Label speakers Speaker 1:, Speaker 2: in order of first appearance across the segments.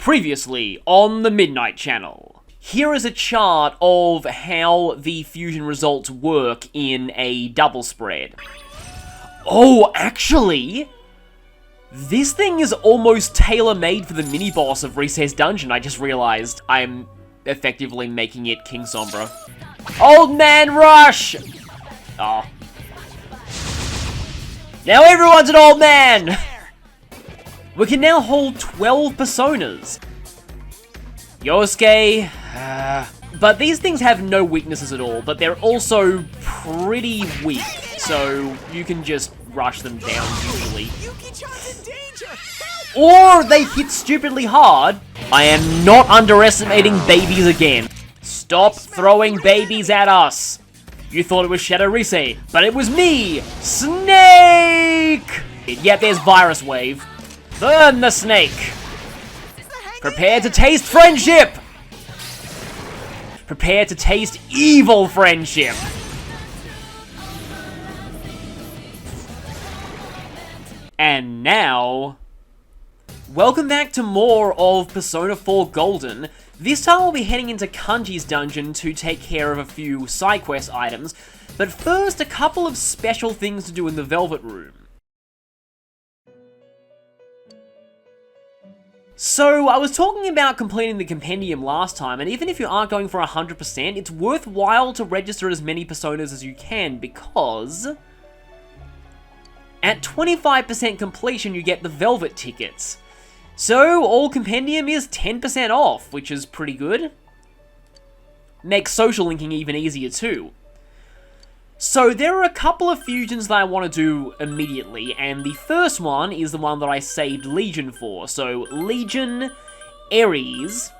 Speaker 1: Previously on the Midnight Channel. Here is a chart of how the fusion results work in a double spread. Oh, actually, this thing is almost tailor-made for the mini-boss of Recess Dungeon. I just realized I'm effectively making it King Sombra. Old Man Rush! Oh. Now everyone's an old man! We can now hold 12 personas. Yosuke... but these things have no weaknesses at all, but they're also pretty weak, so you can just rush them down usually. Or they hit stupidly hard. I am not underestimating babies again. Stop throwing babies at us. You thought it was Shadow Rise, but it was me, Snake! Yep, there's Virus Wave. Burn the snake! Prepare to taste friendship! Prepare to taste evil friendship! And now... welcome back to more of Persona 4 Golden. This time we'll be heading into Kanji's dungeon to take care of a few side quest items, but first a couple of special things to do in the Velvet Room. So, I was talking about completing the compendium last time, and even if you aren't going for 100%, it's worthwhile to register as many personas as you can, because... at 25% completion you get the Velvet tickets. So, all compendium is 10% off, which is pretty good. Makes social linking even easier too. So, there are a couple of fusions that I want to do immediately, and the first one is the one that I saved Legion for. So, Legion, Ares,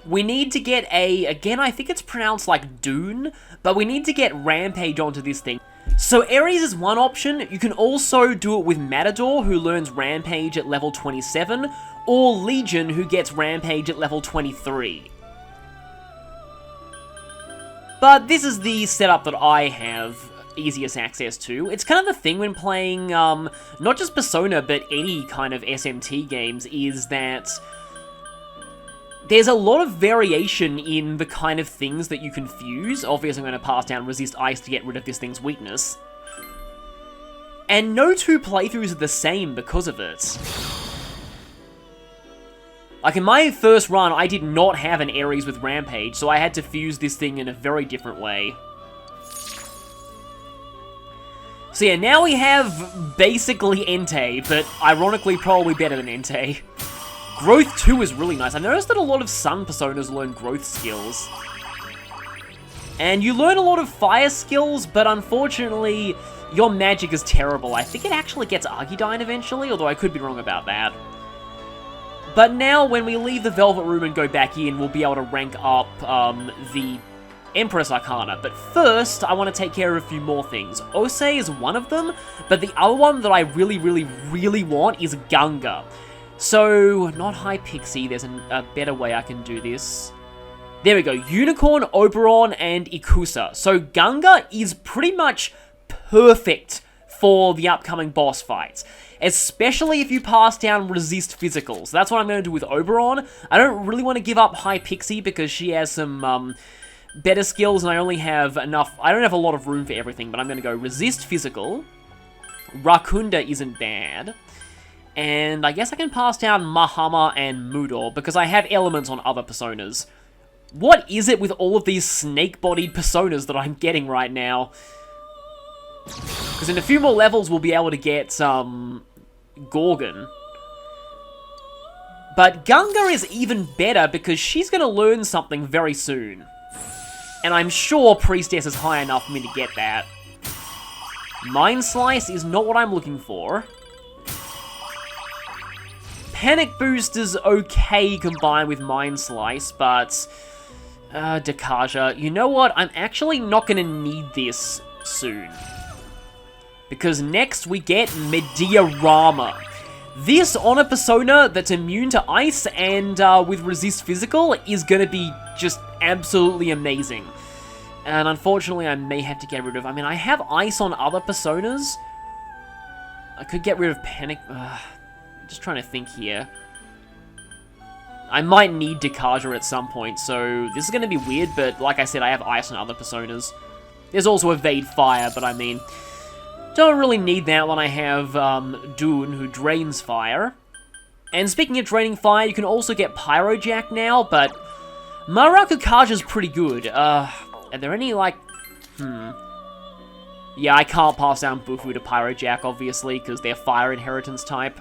Speaker 1: we need to get a, again I think it's pronounced like Dune, but we need to get Rampage onto this thing. So, Ares is one option. You can also do it with Matador, who learns Rampage at level 27, or Legion, who gets Rampage at level 23. But this is the setup that I have easiest access to. It's kind of the thing when playing, not just Persona, but any kind of SMT games, is that there's a lot of variation in the kind of things that you can fuse. Obviously, I'm going to pass down Resist Ice to get rid of this thing's weakness. And no two playthroughs are the same because of it. Like, in my first run, I did not have an Ares with Rampage, so I had to fuse this thing in a very different way. So yeah, now we have basically Entei, but ironically probably better than Entei. Growth 2 is really nice. I noticed that a lot of Sun Personas learn growth skills. And you learn a lot of fire skills, but unfortunately, your magic is terrible. I think it actually gets Argidyne eventually, although I could be wrong about that. But now, when we leave the Velvet Room and go back in, we'll be able to rank up the Empress Arcana. But first, I want to take care of a few more things. Ose is one of them, but the other one that I really want is Gunga. So, not High Pixie, there's a better way I can do this. There we go, Unicorn, Oberon, and Ikusa. So, Gunga is pretty much perfect for the upcoming boss fights. Especially if you pass down Resist Physical. So that's what I'm going to do with Oberon. I don't really want to give up High Pixie because she has some better skills and I only have enough... I don't have a lot of room for everything, but I'm going to go Resist Physical. Rakunda isn't bad. And I guess I can pass down Mahama and Mudor because I have elements on other personas. What is it with all of these snake-bodied personas that I'm getting right now? Because in a few more levels we'll be able to get Gorgon. But Gunga is even better because she's going to learn something very soon. And I'm sure Priestess is high enough for me to get that. Mind Slice is not what I'm looking for. Panic Boost is okay combined with Mind Slice, but... Dekaja, you know what? I'm actually not going to need this soon. Because next we get Mediarama. This on a persona that's immune to ice and with resist physical is going to be just absolutely amazing. And unfortunately I may have to get rid of... I mean, I have ice on other personas. I could get rid of Panic... just trying to think here. I might need Dekaja at some point, so this is going to be weird, but like I said, I have Ice on other personas. There's also Evade Fire, but I mean, don't really need that when I have Dune, who drains fire. And speaking of draining fire, you can also get Pyrojack now, but Marakukaja's pretty good. Are there any, like, Yeah, I can't pass down Bufu to Pyrojack, obviously, because they're fire inheritance type.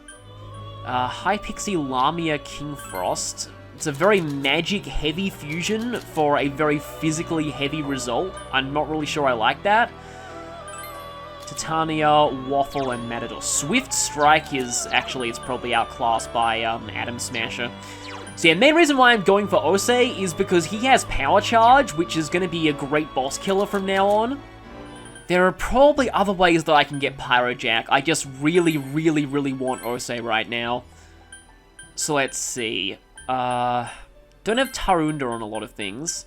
Speaker 1: Hypixie Lamia King Frost. It's a very magic-heavy fusion for a very physically heavy result. I'm not really sure I like that. Titania, Waffle, and Matador. Swift Strike is, actually, it's probably outclassed by Atom Smasher. So yeah, main reason why I'm going for Osei is because he has Power Charge, which is going to be a great boss killer from now on. There are probably other ways that I can get Pyrojack. I just really, really, really want Osei right now. So let's see. Don't have Tarunda on a lot of things.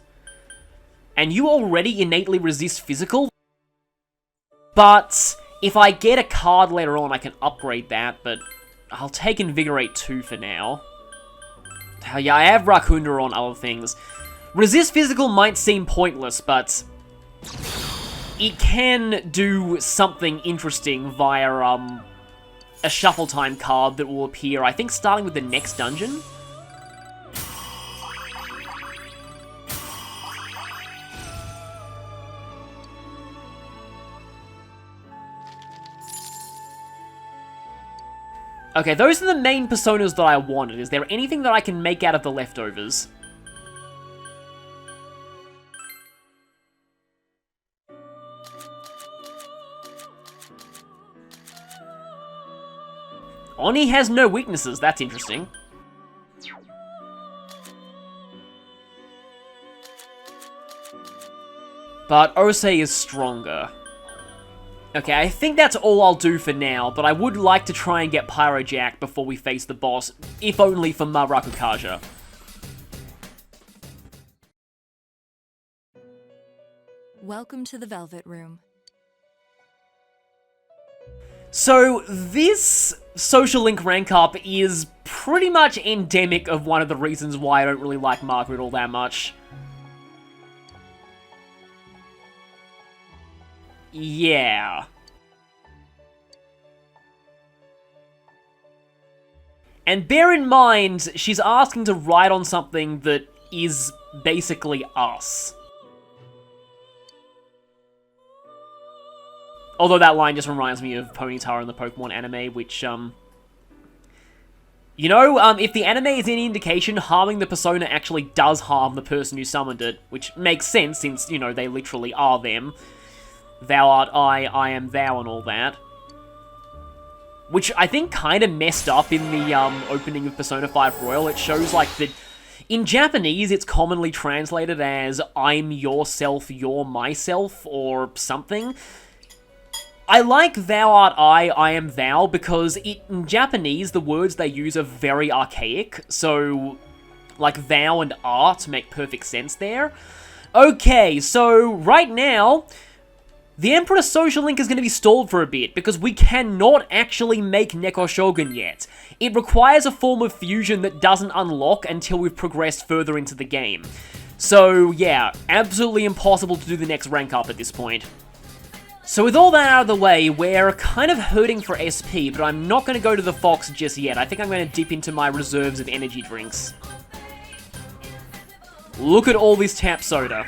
Speaker 1: And you already innately resist physical. But if I get a card later on, I can upgrade that. But I'll take Invigorate 2 for now. Yeah, I have Rakunda on other things. Resist physical might seem pointless, but it can do something interesting via a Shuffle Time card that will appear, I think, starting with the next dungeon. Okay, those are the main personas that I wanted. Is there anything that I can make out of the leftovers? Oni has no weaknesses, that's interesting. But Osei is stronger. Okay, I think that's all I'll do for now, but I would like to try and get Pyrojack before we face the boss, if only for Marakukaja.
Speaker 2: Welcome to the Velvet Room.
Speaker 1: So, this Social Link rank up is pretty much endemic of one of the reasons why I don't really like Margaret all that much. Yeah. And bear in mind, she's asking to ride on something that is basically us. Although that line just reminds me of Ponyta in the Pokemon anime, which, you know, if the anime is any indication, harming the persona actually does harm the person who summoned it, which makes sense since, you know, they literally are them. Thou art I am thou, and all that. Which I think kind of messed up in the opening of Persona 5 Royal. It shows, like, that in Japanese, it's commonly translated as I'm yourself, you're myself, or something. I like thou art I am thou, because in Japanese, the words they use are very archaic, so, like, thou and art make perfect sense there. Okay, so, right now, the Emperor's Social Link is going to be stalled for a bit, because we cannot actually make Neko Shogun yet. It requires a form of fusion that doesn't unlock until we've progressed further into the game. So, yeah, absolutely impossible to do the next rank up at this point. So with all that out of the way, we're kind of hurting for SP, but I'm not going to go to the Fox just yet. I think I'm going to dip into my reserves of energy drinks. Look at all this tap soda.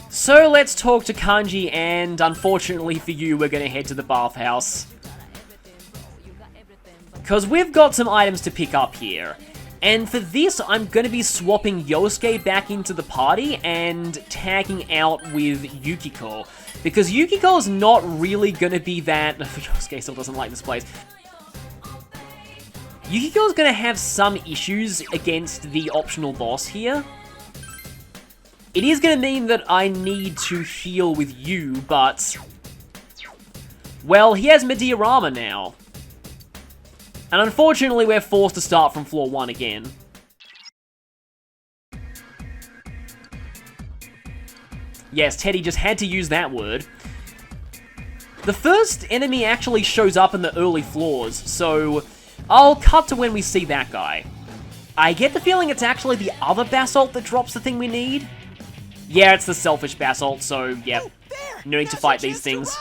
Speaker 1: So let's talk to Kanji, and unfortunately for you, we're going to head to the bathhouse. Because we've got some items to pick up here. And for this, I'm going to be swapping Yosuke back into the party and tagging out with Yukiko. Because Yukiko's not really going to be that... Yosuke still doesn't like this place. Yukiko's going to have some issues against the optional boss here. It is going to mean that I need to heal with you, but... well, he has Mediarama now. And unfortunately, we're forced to start from floor 1 again. Yes, Teddy just had to use that word. The first enemy actually shows up in the early floors, so I'll cut to when we see that guy. I get the feeling it's actually the other basalt that drops the thing we need. Yeah, it's the selfish basalt, so yeah, no need to fight these things.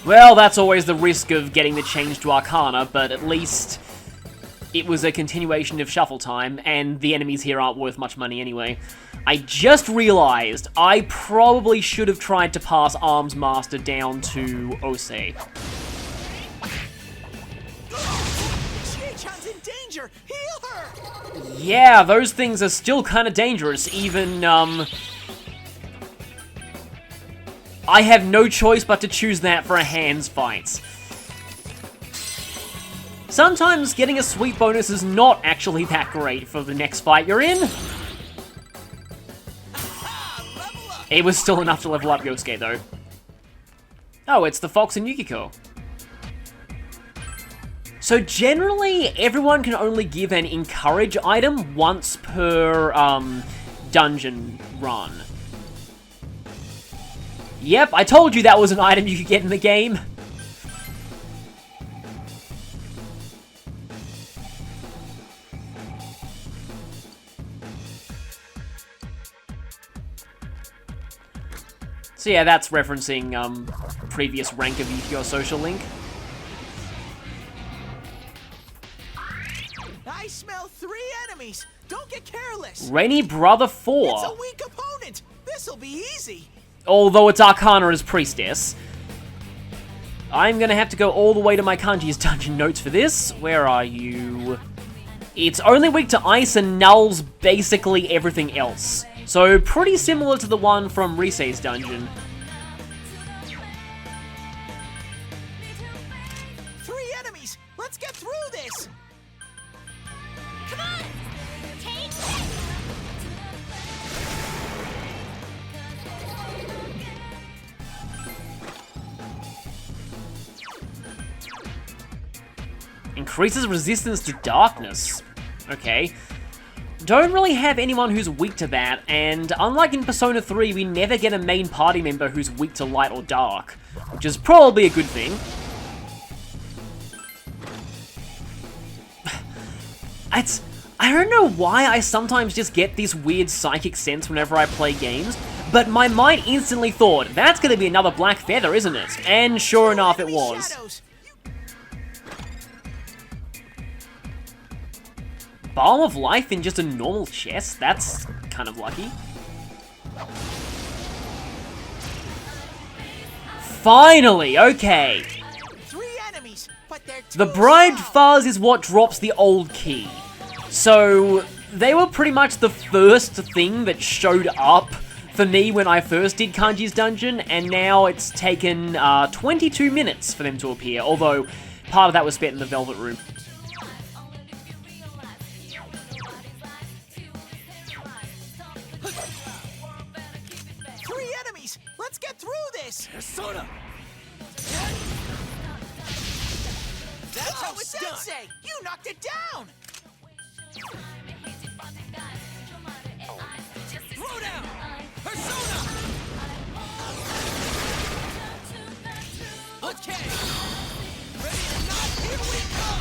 Speaker 1: Well, that's always the risk of getting the change to Arcana, but at least it was a continuation of Shuffle Time, and the enemies here aren't worth much money anyway. I just realized I probably should have tried to pass Arms Master down to Ose.
Speaker 3: Chie-chan's in danger! Heal her!
Speaker 1: Yeah, those things are still kind of dangerous, even, I have no choice but to choose that for a hands fight. Sometimes getting a sweep bonus is not actually that great for the next fight you're in. It was still enough to level up Yosuke, though. Oh, it's the Fox and Yukiko. So generally, everyone can only give an encourage item once per dungeon run. Yep, I told you that was an item you could get in the game. So yeah, that's referencing previous rank of Yukio Social Link.
Speaker 3: I smell 3 enemies! Don't get careless!
Speaker 1: Rainy Brother 4.
Speaker 3: It's a weak opponent! This'll be easy!
Speaker 1: Although it's Arcana as Priestess. I'm gonna have to go all the way to my Kanji's dungeon notes for this. Where are you? It's only weak to ice and nulls basically everything else. So pretty similar to the one from Risei's dungeon.
Speaker 3: 3 enemies! Let's get through this!
Speaker 4: Come on! Take this!
Speaker 1: Increases resistance to darkness. Okay. Don't really have anyone who's weak to that, and unlike in Persona 3, we never get a main party member who's weak to light or dark, which is probably a good thing. I don't know why I sometimes just get this weird psychic sense whenever I play games, but my mind instantly thought, that's gonna be another black feather, isn't it? And sure enough, it was.
Speaker 3: Shadows.
Speaker 1: Balm of Life in just a normal chest? That's kind of lucky. Finally, okay.
Speaker 3: 3 enemies, but they're too
Speaker 1: The Bride
Speaker 3: slow.
Speaker 1: Fuzz is what drops the old key. So, they were pretty much the first thing that showed up for me when I first did Kanji's dungeon, and now it's taken 22 minutes for them to appear, although part of that was spent in the Velvet Room.
Speaker 3: Let's get through this!
Speaker 5: Persona!
Speaker 3: That's how it's done! You knocked it down!
Speaker 5: Throw down! Persona! Okay! Ready or not, here we come!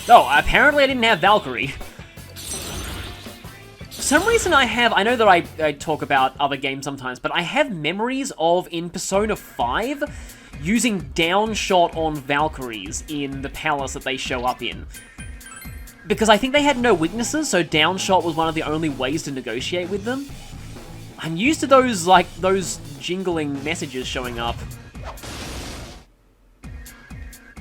Speaker 1: Oh, apparently I didn't have Valkyrie. For some reason I know that I talk about other games sometimes, but I have memories of, in Persona 5, using downshot on Valkyries in the palace that they show up in. Because I think they had no weaknesses, so downshot was one of the only ways to negotiate with them. I'm used to those, like, those jingling messages showing up.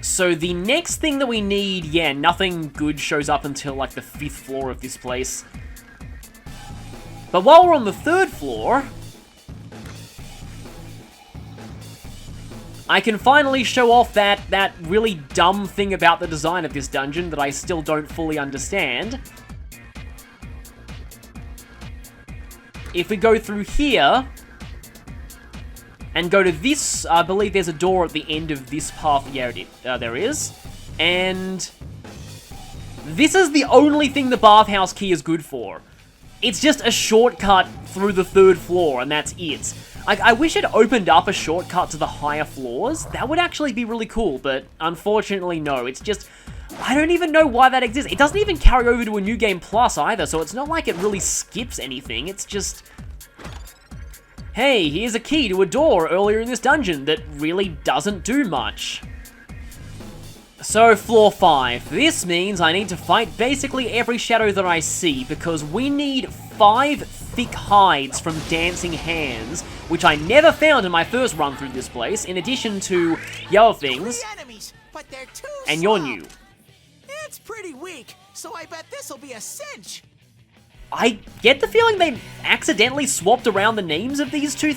Speaker 1: So the next thing that we need, yeah, nothing good shows up until, like, the 5th floor of this place. But while we're on the 3rd floor, I can finally show off that really dumb thing about the design of this dungeon that I still don't fully understand. if we go through here and go to this, I believe there's a door at the end of this path. Yeah, there is. And this is the only thing the bathhouse key is good for. It's just a shortcut through the 3rd floor, and that's it. I wish it opened up a shortcut to the higher floors. That would actually be really cool, but unfortunately, no. It's just, I don't even know why that exists. It doesn't even carry over to a New Game Plus either, so it's not like it really skips anything. It's just, hey, here's a key to a door earlier in this dungeon that really doesn't do much. So, floor 5. This means I need to fight basically every shadow that I see, because we need 5 thick hides from dancing hands, which I never found in my first run through this place, in addition to the other things,
Speaker 3: 3 enemies, but they're too
Speaker 1: and
Speaker 3: slow.
Speaker 1: you're new.
Speaker 3: It's pretty weak, so I bet this'll be a cinch.
Speaker 1: I get the feeling they accidentally swapped around the names of these two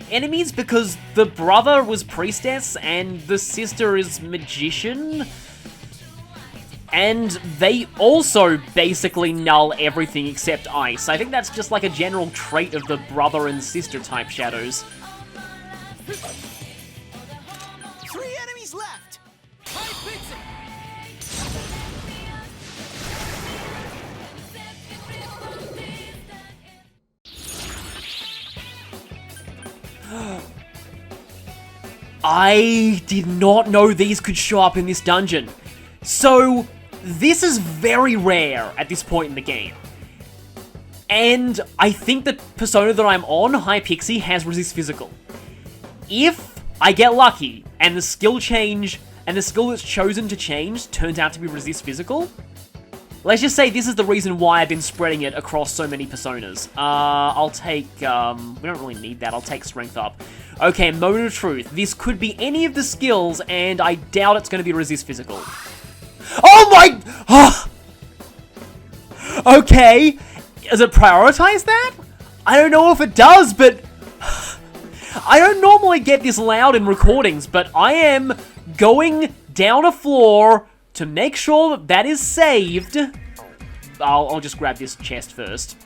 Speaker 1: enemies, because the brother was priestess and the sister is magician. And they also basically null everything except ice. I think that's just like a general trait of the brother and sister type shadows.
Speaker 3: 3 enemies left.
Speaker 5: High pixel.
Speaker 1: I did not know these could show up in this dungeon. So, this is very rare at this point in the game. And I think the persona that I'm on, High Pixie, has Resist Physical. If I get lucky, and the skill change, and the skill that's chosen to change turns out to be Resist Physical, let's just say this is the reason why I've been spreading it across so many personas. I'll take, we don't really need that, I'll take Strength up. Okay, Moment of Truth. This could be any of the skills, and I doubt it's going to be Resist Physical. Oh my... Okay, does it prioritize that? I don't know if it does, but... I don't normally get this loud in recordings, but I am going down a floor to make sure that that is saved. I'll just grab this chest first.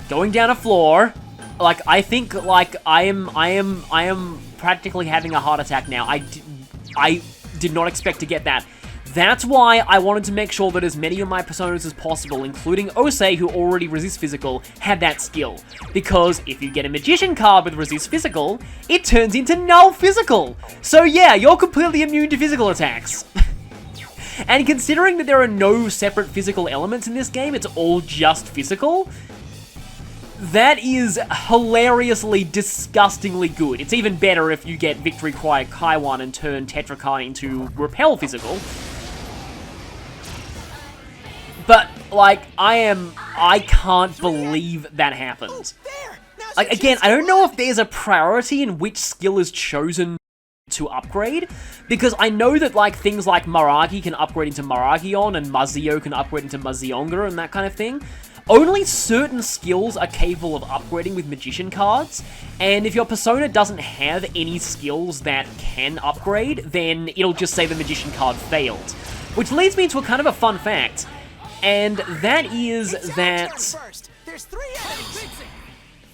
Speaker 1: Going down a floor. Like, I think, like, I am practically having a heart attack now. I did not expect to get that. That's why I wanted to make sure that as many of my personas as possible, including Osei, who already resists physical, had that skill. Because if you get a magician card with resist physical, it turns into null physical. So yeah, you're completely immune to physical attacks. And considering that there are no separate physical elements in this game, it's all just physical, that is hilariously, disgustingly good. It's even better if you get Victory Cry Kaiwan and turn Tetrakai into Repel Physical. But, like, I can't believe that happened. Like, again, I don't know if there's a priority in which skill is chosen to upgrade, because I know that, like, things like Maragi can upgrade into Maragion, and Mazio can upgrade into Mazionga, and that kind of thing. Only certain skills are capable of upgrading with Magician cards, and if your persona doesn't have any skills that can upgrade, then it'll just say the Magician card failed. Which leads me to a kind of a fun fact, and that is that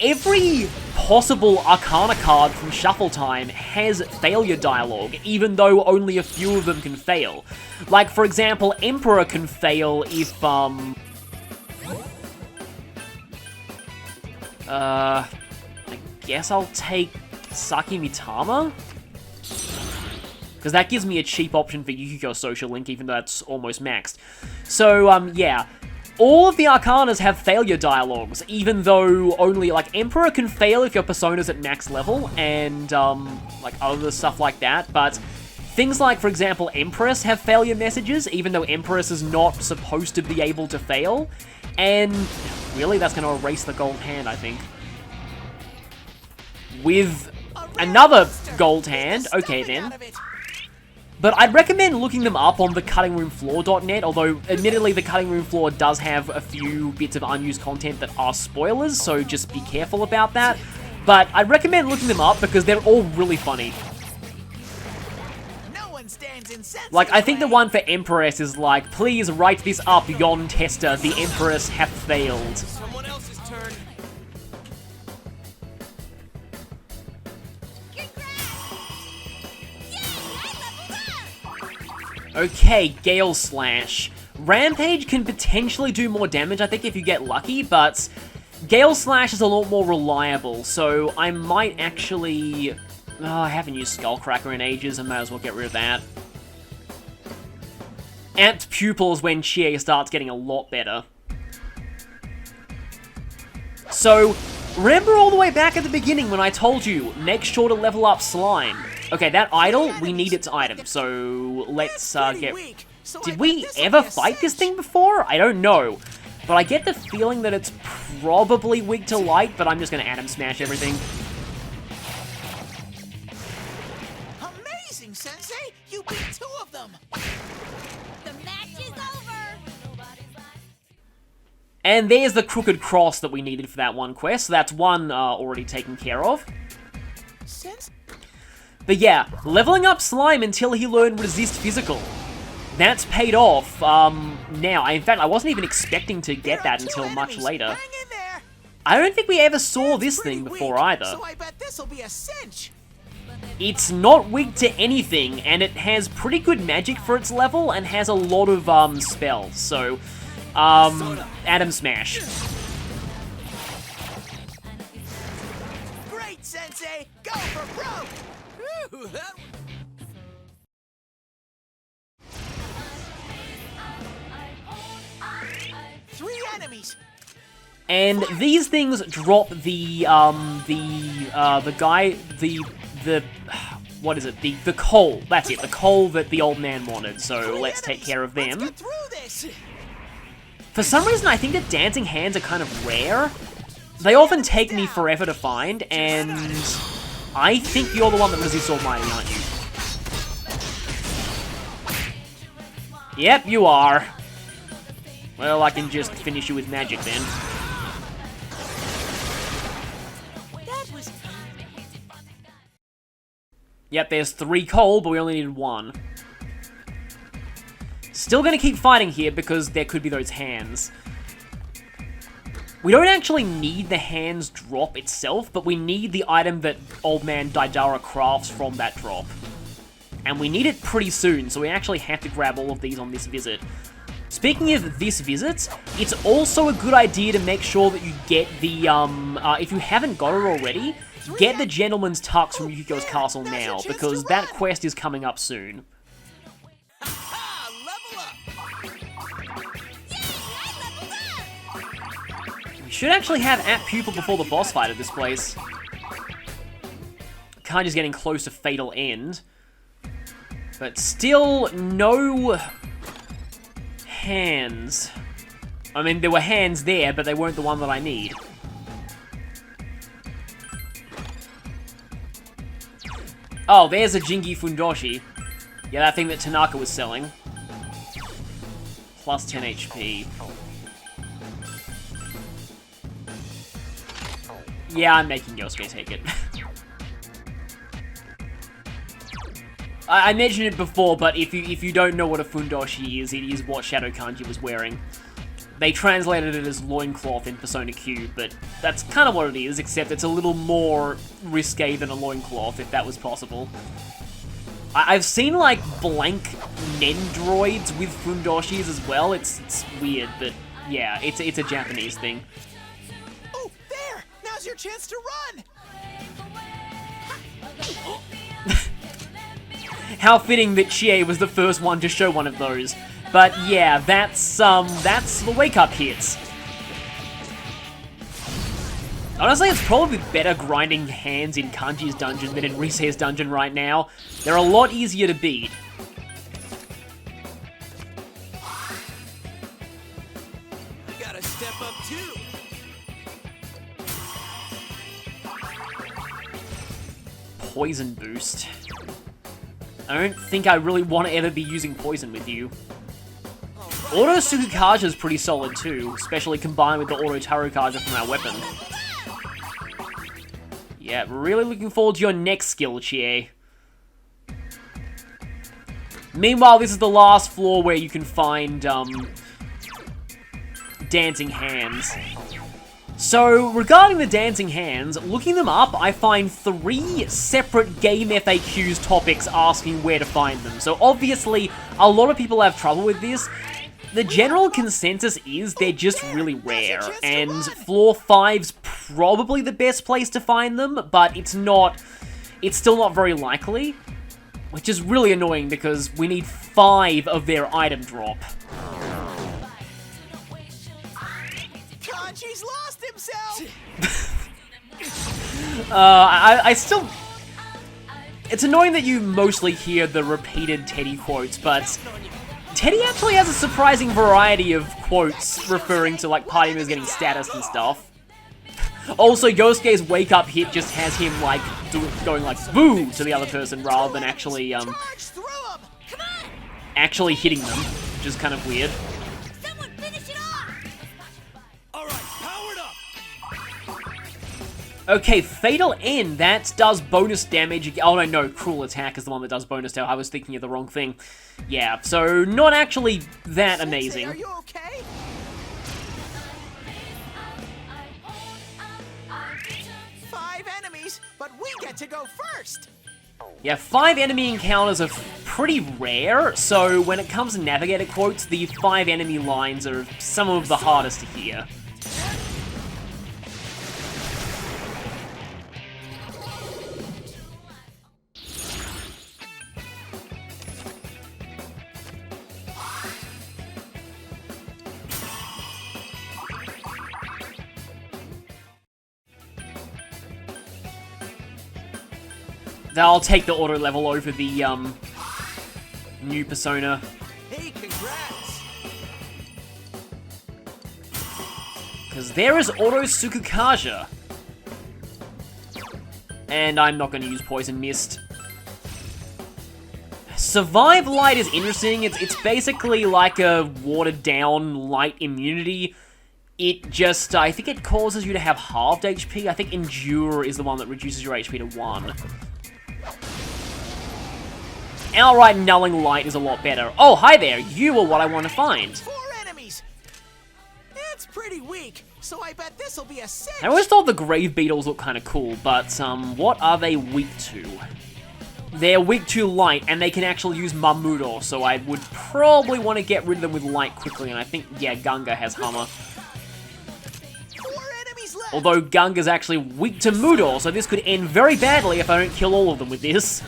Speaker 1: every possible Arcana card from Shuffle Time has failure dialogue, even though only a few of them can fail. Like, for example, Emperor can fail if, I guess I'll take Saki Mitama? Because that gives me a cheap option for Yukiko Social Link, even though that's almost maxed. So, yeah. All of the Arcanas have failure dialogues, even though only, like, Emperor can fail if your persona's at max level, and, like, other stuff like that, but things like, for example, Empress have failure messages, even though Empress is not supposed to be able to fail, and really, that's going to erase the gold hand, I think. With another gold hand, okay then. But I'd recommend looking them up on the cuttingroomfloor.net, although admittedly the Cutting Room Floor does have a few bits of unused content that are spoilers, so just be careful about that. But I'd recommend looking them up because they're all really funny.
Speaker 3: No one stands in Sensei's
Speaker 1: Like, I think the
Speaker 3: way.
Speaker 1: one for Empress is like, please write this up, yon tester, the Empress hath failed.
Speaker 5: Someone else's turn.
Speaker 1: Okay, Gale Slash. Rampage can potentially do more damage, I think, if you get lucky, but Gale Slash is a lot more reliable, so I might actually... Oh, I haven't used Skullcracker in ages, I might as well get rid of that. Amped Pupil is when Chie starts getting a lot better. So, remember all the way back at the beginning when I told you, make sure to level up Slime. Okay, that idol, we need its item, so let's get... Did we ever fight this thing before? I don't know. But I get the feeling that it's probably weak to light, but I'm just gonna Atom Smash everything.
Speaker 3: Amazing, Sensei! You beat 2 of them!
Speaker 4: The match is over.
Speaker 1: And there's the Crooked Cross that we needed for that one quest, so that's one already taken care of. But yeah, leveling up Slime until he learned Resist Physical. That's paid off, now. In fact, I wasn't even expecting to get that until much later.
Speaker 3: Hang in there.
Speaker 1: I don't think we ever saw this
Speaker 3: Pretty
Speaker 1: thing before
Speaker 3: weak,
Speaker 1: either.
Speaker 3: So I bet this'll be a cinch.
Speaker 1: It's not weak to anything, and it has pretty good magic for its level, and has a lot of, spells, so, Atom Smash.
Speaker 3: Great, Sensei! Go for broke!
Speaker 5: Ooh, that...
Speaker 3: 3 enemies!
Speaker 1: And these things drop the what is it? The coal. That's it, the coal that the old man wanted, so let's take care of them.
Speaker 3: Let's get through this!
Speaker 1: For some reason, I think that dancing hands are kind of rare. They often take me forever to find, and I think you're the one that resists Almighty, aren't you? Yep, you are. Well, I can just finish you with magic then.
Speaker 3: That was...
Speaker 1: Yep, there's 3 coal, but we only needed 1. Still gonna keep fighting here because there could be those hands. We don't actually need the hands drop itself, but we need the item that Old Man Daidara crafts from that drop. And we need it pretty soon, so we actually have to grab all of these on this visit. Speaking of this visit, it's also a good idea to make sure that you get the, if you haven't got it already, get the Gentleman's Tux from Yukiko's Castle now, because that quest is coming up soon.
Speaker 5: Ha! Level up!
Speaker 1: We should actually have at Pupil before the boss fight at this place. Kanji's getting close to Fatal End. But still, no hands. I mean, there were hands there, but they weren't the one that I need. Oh, there's a Jingi Fundoshi. Yeah, that thing that Tanaka was selling. Plus 10 HP. Yeah, I'm making Yosuke take it. I mentioned it before, but if you don't know what a Fundoshi is, it is what Shadow Kanji was wearing. They translated it as loincloth in Persona Q, but that's kind of what it is, except it's a little more risque than a loincloth, if that was possible. I've seen, like, blank Nendroids with Fundoshis as well. It's weird, but yeah, it's a Japanese thing.
Speaker 3: Oh, there! Now's your chance to run!
Speaker 1: How fitting that Chie was the first one to show one of those. But yeah, that's the wake-up hits. Honestly, it's probably better grinding hands in Kanji's dungeon than in Risei's dungeon right now. They're a lot easier to beat.
Speaker 5: I gotta step up too.
Speaker 1: Poison boost. I don't think I really want to ever be using poison with you. Auto Tsukukaja is pretty solid too, especially combined with the Auto Tarukaja from our weapon. Yeah, really looking forward to your next skill, Chie. Meanwhile, this is the last floor where you can find, dancing hands. So, regarding the dancing hands, looking them up, I find 3 separate game FAQs topics asking where to find them. So obviously, a lot of people have trouble with this. The general consensus is they're just really rare, and floor 5's probably the best place to find them, but it's still not very likely, which is really annoying because we need 5 of their item drop.
Speaker 3: Kanji's lost himself!
Speaker 1: I still... It's annoying that you mostly hear the repeated Teddy quotes, but Teddy actually has a surprising variety of quotes referring to, like, party members getting status and stuff. Also, Yosuke's wake-up hit just has him, like, going, like, boo to the other person rather than actually, actually hitting them, which is kind of weird.
Speaker 4: Someone finish it off!
Speaker 5: All right, powered up.
Speaker 1: Okay, Fatal End, that does bonus damage. Oh, no, Cruel Attack is the one that does bonus damage. I was thinking of the wrong thing. Yeah, so not actually that amazing.
Speaker 3: Are you okay? Five enemies, but we get to go first!
Speaker 1: Yeah, 5 enemy encounters are pretty rare, so when it comes to Navigator quotes, the 5 enemy lines are some of the hardest to hear. I'll take the auto level over the, new persona.
Speaker 3: Hey, congrats!
Speaker 1: Because there is Auto Tsukukaja. And I'm not going to use Poison Mist. Survive Light is interesting. It's basically like a watered-down light immunity. It just, I think it causes you to have halved HP. I think Endure is the one that reduces your HP to 1. Outright nulling light is a lot better. Oh, hi there. You are what I want to find.
Speaker 3: 4 enemies! It's pretty weak, so I bet this'll be a 6.
Speaker 1: I always thought the Grave Beetles looked kind of cool, but, what are they weak to? They're weak to light, and they can actually use Mamudo, so I would probably want to get rid of them with light quickly, and I think, yeah, Gunga has Hammer.
Speaker 3: 4 enemies left!
Speaker 1: Although Gunga's actually weak to Mudo, so this could end very badly if I don't kill all of them with this.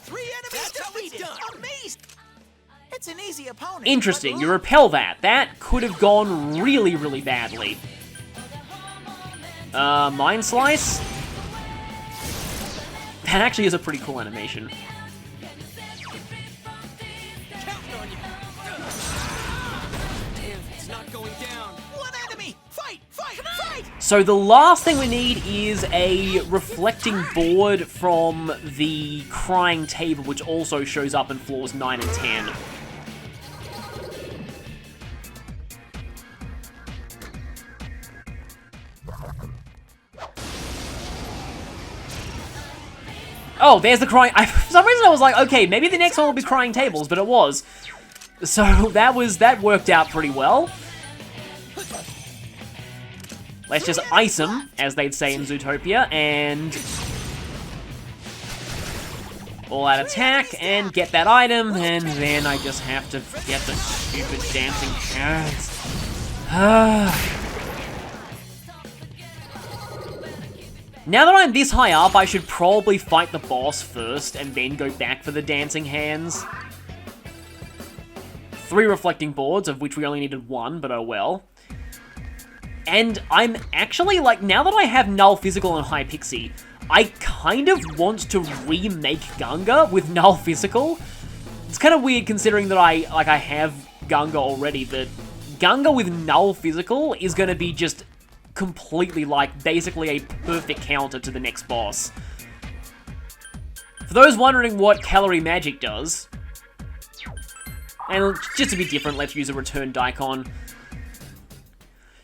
Speaker 3: 3 enemies defeated! Amazing! It's an easy opponent.
Speaker 1: Interesting,
Speaker 3: but
Speaker 1: you
Speaker 3: look,
Speaker 1: repel that. That could have gone really, really badly. Mind Slice? That actually is a pretty cool animation.
Speaker 5: Counting on you. Damn, it's not going down.
Speaker 3: 1 enemy! Fight! Fight! Fight!
Speaker 1: So the last thing we need is a reflecting board from the crying table, which also shows up in floors 9 and 10. Oh, there's the crying... for some reason I was like, okay, maybe the next one will be crying tables, but it was. So that worked out pretty well. Let's just ice them, as they'd say in Zootopia, and... all-out attack, and get that item, and then I just have to get the stupid dancing carrots. Now that I'm this high up, I should probably fight the boss first, and then go back for the dancing hands. 3 reflecting boards, of which we only needed 1, but oh well. And I'm actually, like, now that I have Null Physical and High Pixie, I kind of want to remake Gunga with Null Physical. It's kind of weird considering that I have Gunga already, but Gunga with Null Physical is going to be just completely, like, basically a perfect counter to the next boss. For those wondering what Calorie Magic does, and just to be different, let's use a Return Daikon.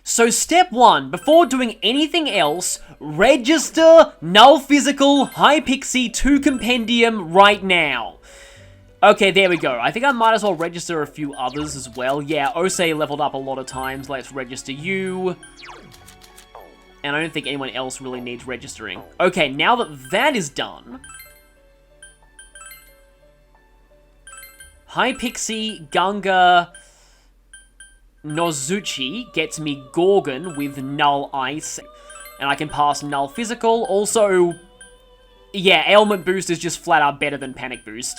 Speaker 1: So step 1, before doing anything else, register Null Physical High Pixie 2 Compendium right now. Okay, there we go. I think I might as well register a few others as well. Yeah, Osei leveled up a lot of times. Let's register you. And I don't think anyone else really needs registering. Okay, now that that is done... High Pixie, Gunga, Nozuchi gets me Gorgon with Null Ice. And I can pass Null Physical. Also, yeah, Ailment Boost is just flat out better than Panic Boost.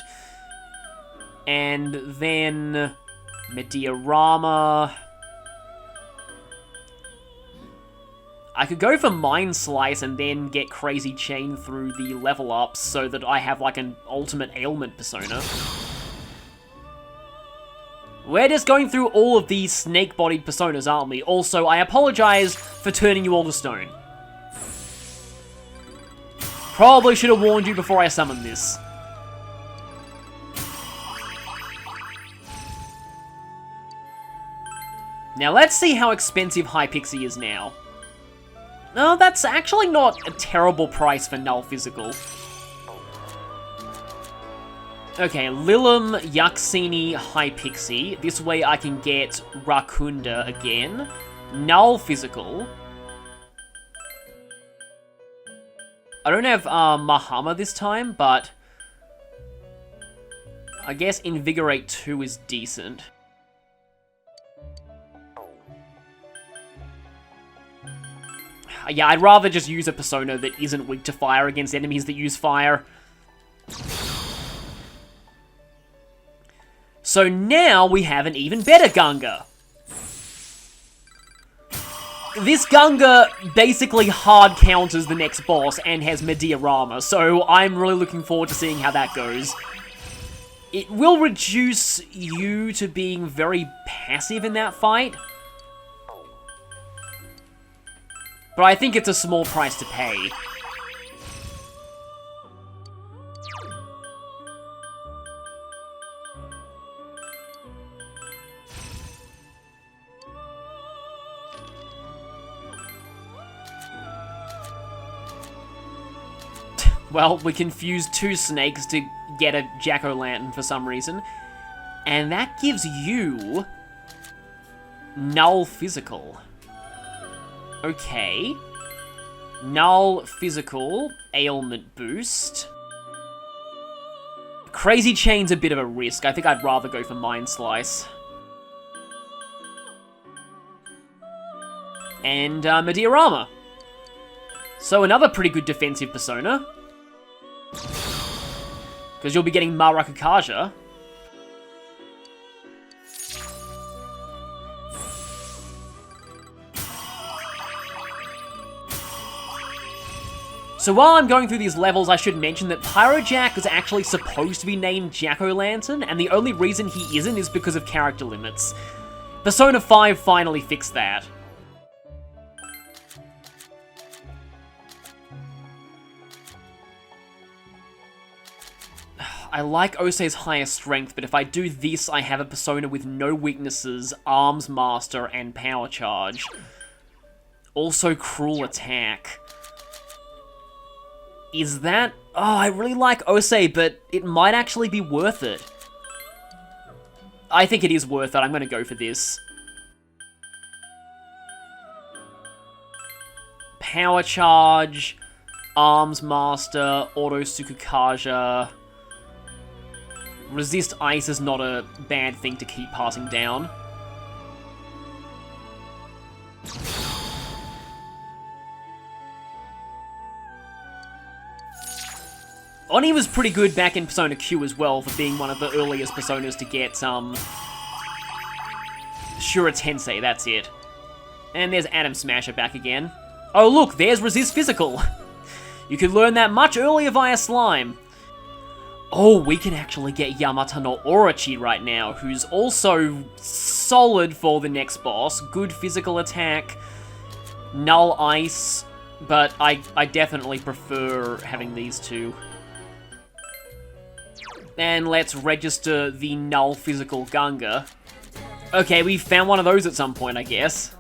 Speaker 1: And then Mediarama. I could go for Mind Slice and then get Crazy Chain through the level ups so that I have like an ultimate ailment persona. We're just going through all of these snake-bodied personas, aren't we? Also, I apologize for turning you all to stone. Probably should have warned you before I summoned this. Now let's see how expensive High Pixie is now. No, that's actually not a terrible price for Null Physical. Okay, Lilim, Yaxini, High Pixie. This way I can get Rakunda again. Null Physical. I don't have Mahama this time, but I guess Invigorate 2 is decent. Yeah, I'd rather just use a persona that isn't weak to fire against enemies that use fire. So now we have an even better Gunga. This Gunga basically hard counters the next boss and has Mediarama, so I'm really looking forward to seeing how that goes. It will reduce you to being very passive in that fight. But I think it's a small price to pay. Well, we confused two snakes to get a jack-o'-lantern for some reason. And that gives you Null Physical. Okay. Null Physical, Ailment Boost. Crazy Chain's a bit of a risk. I think I'd rather go for Mind Slice. And Mediarama. So another pretty good defensive persona. Because you'll be getting Marakakaja. So while I'm going through these levels, I should mention that Pyrojack is actually supposed to be named Jack-O'-Lantern, and the only reason he isn't is because of character limits. Persona 5 finally fixed that. I like Osei's higher strength, but if I do this, I have a persona with no weaknesses, Arms Master, and Power Charge. Also Cruel Attack. Is that... Oh, I really like Osei, but it might actually be worth it. I think it is worth it. I'm going to go for this. Power Charge, Arms Master, Auto Tsukukaja. Resist Ice is not a bad thing to keep passing down. Oni was pretty good back in Persona Q as well for being one of the earliest personas to get, Shura Tensei, that's it. And there's Atom Smasher back again. Oh look, there's Resist Physical! You could learn that much earlier via Slime. Oh, we can actually get Yamata no Orochi right now, who's also solid for the next boss. Good physical attack, Null Ice, but I definitely prefer having these two. And let's register the Null Physical Gunga. Okay, we found one of those at some point, I guess.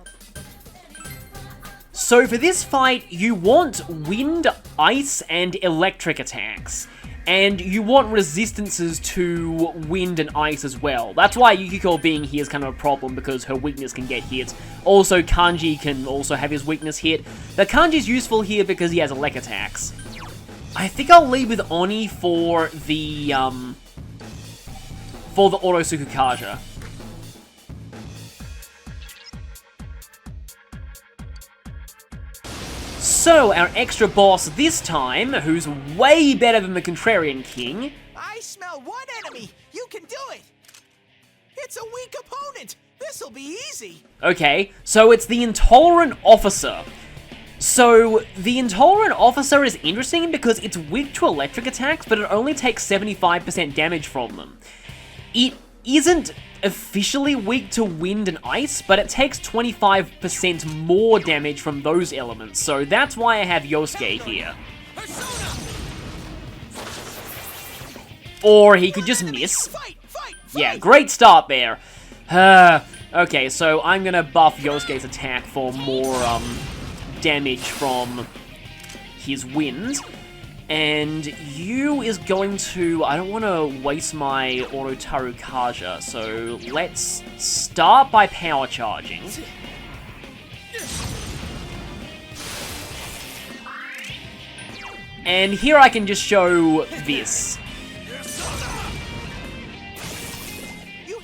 Speaker 1: So for this fight, you want wind, ice, and electric attacks. And you want resistances to wind and ice as well. That's why Yukiko being here is kind of a problem, because her weakness can get hit. Also, Kanji can also have his weakness hit. But Kanji's useful here because he has elect attacks. I think I'll leave with Oni for the Auto Sukukaja. So, our extra boss this time, who's way better than the Contrarian King.
Speaker 3: I smell one enemy. You can do it. It's a weak opponent. This'll be easy.
Speaker 1: Okay, so it's the Intolerant Officer. So, the Intolerant Officer is interesting because it's weak to electric attacks, but it only takes 75% damage from them. It isn't officially weak to wind and ice, but it takes 25% more damage from those elements, so that's why I have Yosuke here. Or he could just miss. Yeah, great start there. Okay, so I'm gonna buff Yosuke's attack for more damage from his wind. And you is going to... I don't want to waste my Auto Tarukaja, so let's start by power charging. And here I can just show this.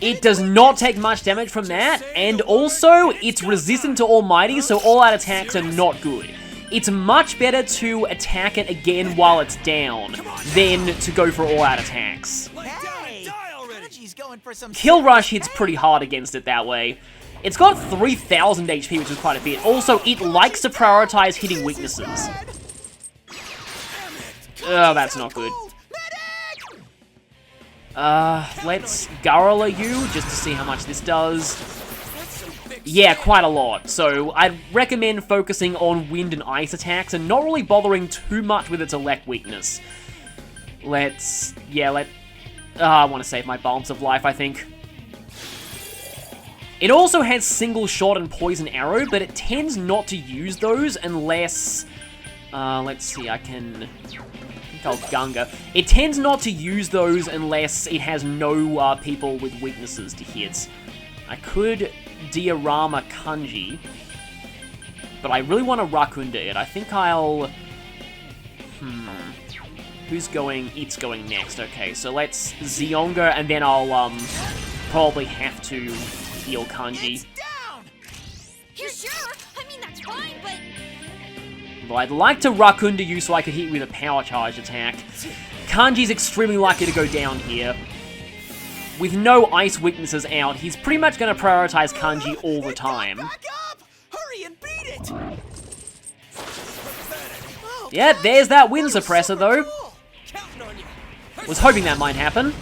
Speaker 1: It does not take much damage from that, and also it's resistant to Almighty, so all-out attacks are not good. It's much better to attack it again while it's down than to go for all-out attacks.
Speaker 3: Hey, Kanji's going for some
Speaker 1: Kill Rush hits pretty hard against it that way. It's got 3,000 HP, which is quite a bit. Also, it likes to prioritize hitting weaknesses. Oh, that's not good. Let's Garrula you, just to see how much this does. Yeah, quite a lot. So, I'd recommend focusing on wind and ice attacks and not really bothering too much with its elect weakness. I want to save my Balms of Life, I think. It also has single shot and poison arrow, but it tends not to use those unless... let's see, I think I'll Gunga. It tends not to use those unless it has no people with weaknesses to hit. I could Diorama Kanji, but I really want to Rakunda it. I think I'll... Who's going? It's going next. Okay, so let's Zionga, and then I'll probably have to heal Kanji.
Speaker 3: It's down.
Speaker 4: You sure? I mean, that's fine, but...
Speaker 1: Well, I'd like to Rakunda you so I could hit you with a power charge attack. Kanji's extremely likely to go down here. With no ice weaknesses out, he's pretty much going to prioritize Kanji all the time.
Speaker 3: Back up! Hurry and beat it! Oh,
Speaker 1: Yeah, there's that wind suppressor, though.
Speaker 3: cool.
Speaker 5: Counting on you.
Speaker 1: Was hoping that might happen.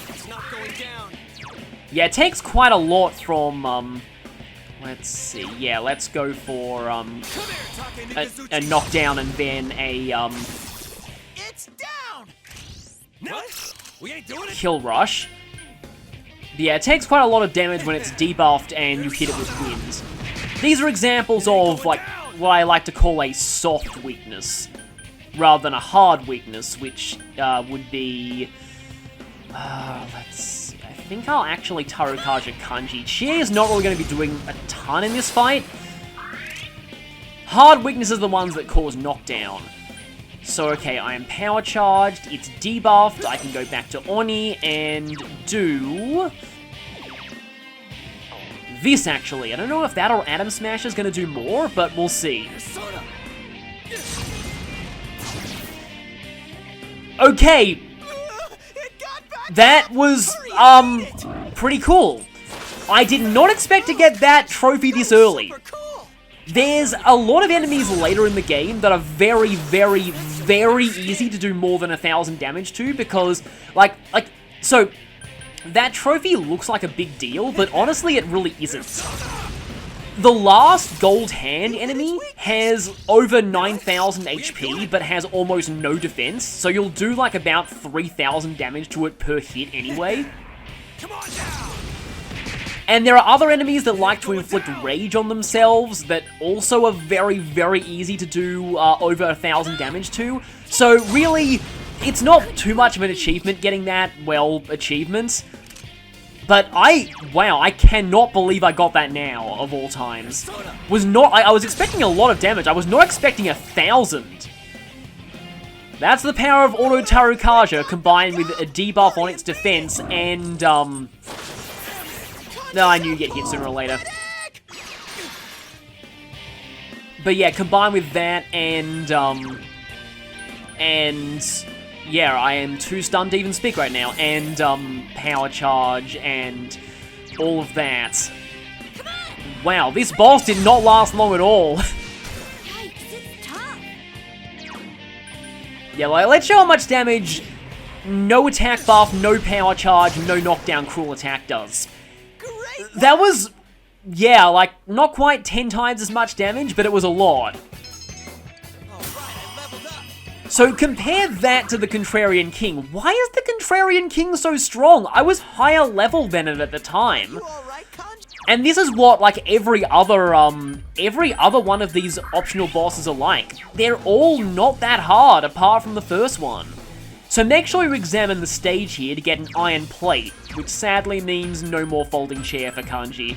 Speaker 5: It's not going down.
Speaker 1: Yeah, it takes quite a lot from, let's see. Yeah, let's go for,
Speaker 5: Come here, Take
Speaker 1: a knockdown and then a,
Speaker 3: It's down!
Speaker 5: What? We ain't doing it.
Speaker 1: kill rush. Yeah, it takes quite a lot of damage when it's debuffed and you hit it with winds. These are examples of, like, what I like to call a soft weakness, rather than a hard weakness, which would be... let's see. I think I'll actually Tarukaja Kanji. Chie is not really going to be doing a ton in this fight. Hard weaknesses are the ones that cause knockdown. So, okay, I am power charged, it's debuffed, I can go back to Oni and do... this, actually. I don't know if that or Atom Smash is going to do more, but we'll see. Okay,
Speaker 3: It got back
Speaker 1: that
Speaker 3: up.
Speaker 1: was,
Speaker 3: Hurry and beat it.
Speaker 1: pretty cool. I did not expect to get that trophy this early.
Speaker 3: Super cool.
Speaker 1: There's a lot of enemies later in the game that are very, very, very easy to do more than 1,000 damage to, because, so, that trophy looks like a big deal, but honestly, it really isn't. The last gold hand enemy has over 9,000 HP, but has almost no defense, so you'll do, like, about 3,000 damage to it per hit anyway.
Speaker 5: Come on now.
Speaker 1: And there are other enemies that like to inflict rage on themselves that also are very, very easy to do over 1,000 damage to. So really, it's not too much of an achievement getting that, well, achievement. But wow, I cannot believe I got that now, of all times. I was expecting a lot of damage. I was not expecting 1,000. That's the power of Auto Tarukaja combined with a debuff on its defense and, no, I knew you'd get hit sooner or later. But yeah, combined with that and yeah, I am too stunned to even speak right now. And, power charge and all of that. Wow, this boss did not last long at all.
Speaker 4: Yikes, it's tough.
Speaker 1: Yeah, like, let's show how much damage no attack buff, no power charge, no knockdown cruel attack does. That was, yeah, like, not quite 10 times as much damage, but it was a lot. So compare that to the Contrarian King. Why is the Contrarian King so strong? I was higher level than it at the time. And this is what, like, every other one of these optional bosses are like. They're all not that hard, apart from the first one. So make sure you examine the stage here to get an iron plate, which sadly means no more folding chair for Kanji.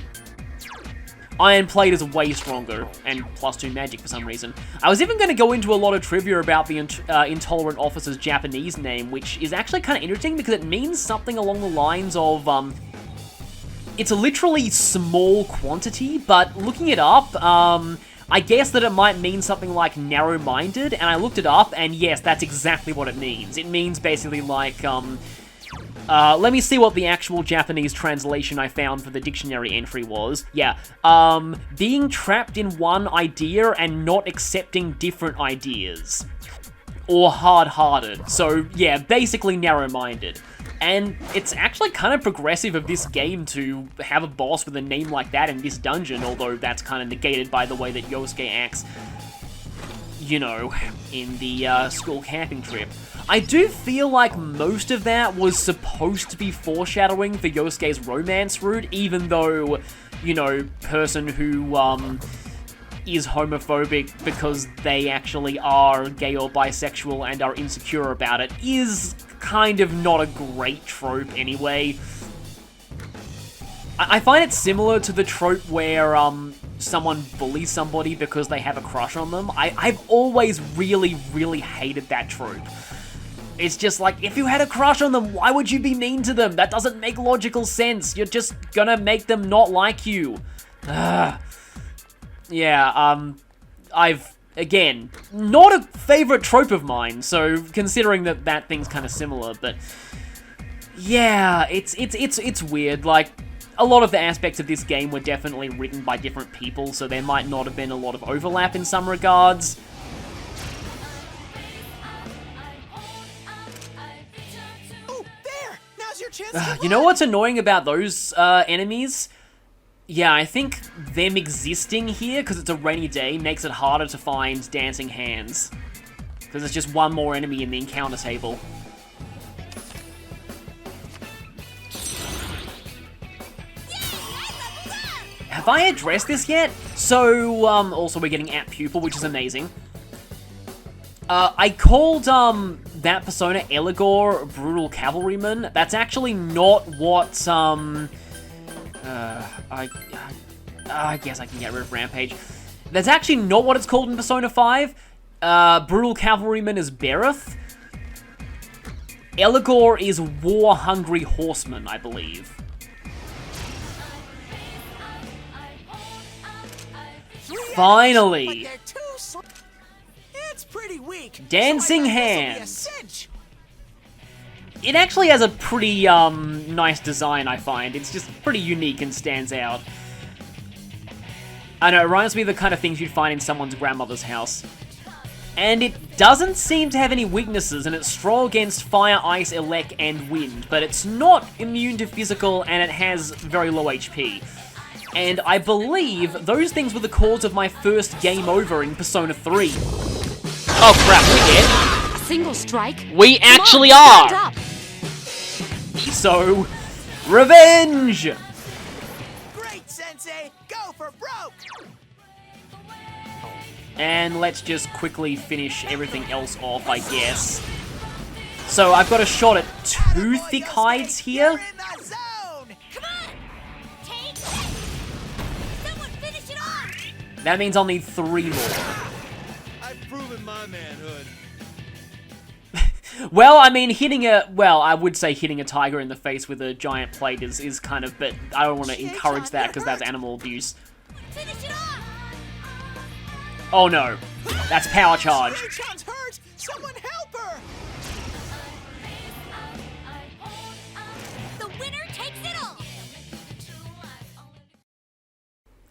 Speaker 1: Iron plate is way stronger, and +2 magic for some reason. I was even going to go into a lot of trivia about the Intolerant officer's Japanese name, which is actually kind of interesting because it means something along the lines of, it's a literally small quantity, but looking it up, I guess that it might mean something like narrow-minded, and I looked it up, and yes, that's exactly what it means. It means basically like, let me see what the actual Japanese translation I found for the dictionary entry was. Yeah, being trapped in one idea and not accepting different ideas. Or hard-hearted. So, yeah, basically narrow-minded. And it's actually kind of progressive of this game to have a boss with a name like that in this dungeon, although that's kind of negated by the way that Yosuke acts, you know, in the school camping trip. I do feel like most of that was supposed to be foreshadowing for Yosuke's romance route, even though, you know, person who, is homophobic because they actually are gay or bisexual and are insecure about it is kind of not a great trope anyway. I find it similar to the trope where, someone bullies somebody because they have a crush on them. I've always really, really hated that trope. It's just like, if you had a crush on them, why would you be mean to them? That doesn't make logical sense. You're just gonna make them not like you. Yeah, again, not a favorite trope of mine, so considering that that thing's kind of similar, but yeah, it's weird. Like, a lot of the aspects of this game were definitely written by different people, so there might not have been a lot of overlap in some regards.
Speaker 3: Oh, there! Now's your chance to
Speaker 1: You know what's annoying about those enemies? Yeah, I think them existing here, because it's a rainy day, makes it harder to find dancing hands. Because there's just one more enemy in the encounter table. Have I addressed this yet? So, also we're getting App Pupil, which is amazing. I called, that persona Eligor Brutal Cavalryman. That's actually not what, I guess I can get rid of Rampage. That's actually not what it's called in Persona 5. Brutal Cavalryman is Bereth. Eligor is War-Hungry Horseman, I believe. Finally!
Speaker 3: It's pretty weak.
Speaker 1: Dancing
Speaker 3: so
Speaker 1: hands.
Speaker 3: Hands.
Speaker 1: It actually has a pretty, nice design, I find. It's just pretty unique and stands out. I know, it reminds me of the kind of things you'd find in someone's grandmother's house. And it doesn't seem to have any weaknesses, and it's strong against fire, ice, elect, and wind, but it's not immune to physical, and it has very low HP. And I believe those things were the cause of my first game over in Persona 3. Oh crap, we're dead.
Speaker 4: A single strike?
Speaker 1: We actually
Speaker 4: Come on,
Speaker 1: are!
Speaker 4: stand up.
Speaker 1: So, revenge!
Speaker 3: Sensei! Go for broke!
Speaker 1: And let's just quickly finish everything else off, I guess. So I've got a shot at 2 thick hides here.
Speaker 3: You're in the zone!
Speaker 4: Come on! Take this! Someone finish it off!
Speaker 1: That means I'll need 3 more.
Speaker 5: I've proven my manhood.
Speaker 1: Well, I mean, I would say hitting a tiger in the face with a giant plate is kind of, but I don't want to encourage that because that's animal abuse.
Speaker 4: Finish it off!
Speaker 1: Oh no, that's power charge.
Speaker 3: Rei-chan's hurt! Someone help her!
Speaker 4: The winner takes it all!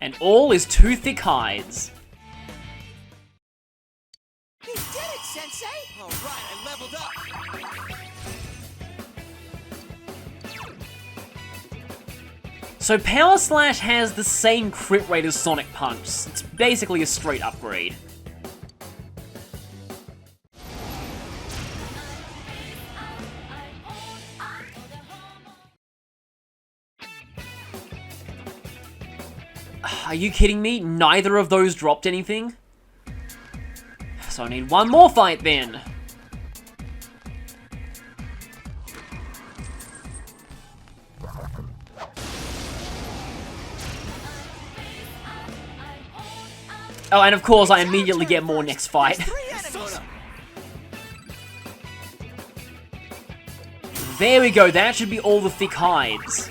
Speaker 1: And all is 2 thick hides.
Speaker 3: You did it, Sensei!
Speaker 5: All right, I leveled up.
Speaker 1: So Power Slash has the same crit rate as Sonic Punch. It's basically a straight upgrade. Are you kidding me? Neither of those dropped anything? So I need one more fight then. Oh, and of course I immediately get more next fight.
Speaker 3: 3 enemies!
Speaker 1: There we go, that should be all the thick hides.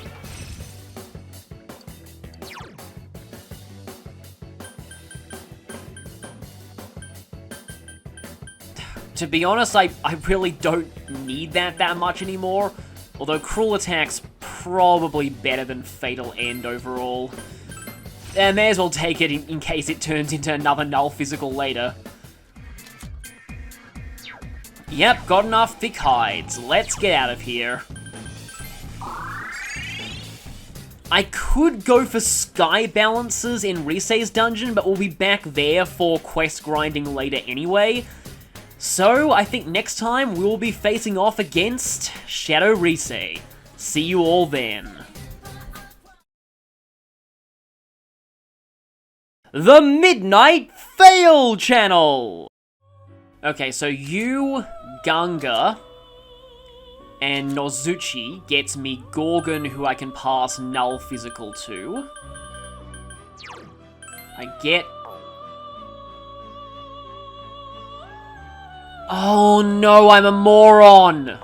Speaker 1: To be honest, I really don't need that much anymore. Although Cruel Attack's probably better than Fatal End overall. I may as well take it in case it turns into another null physical later. Yep, got enough thick hides. Let's get out of here. I could go for Sky Balancers in Risei's dungeon, but we'll be back there for quest grinding later anyway. So, I think next time we will be facing off against Shadow Risei. See you all then. The Midnight Fail Channel! Okay, so you, Gunga, and Nozuchi gets me Gorgon, who I can pass Null Physical to. I get... Oh no, I'm a moron!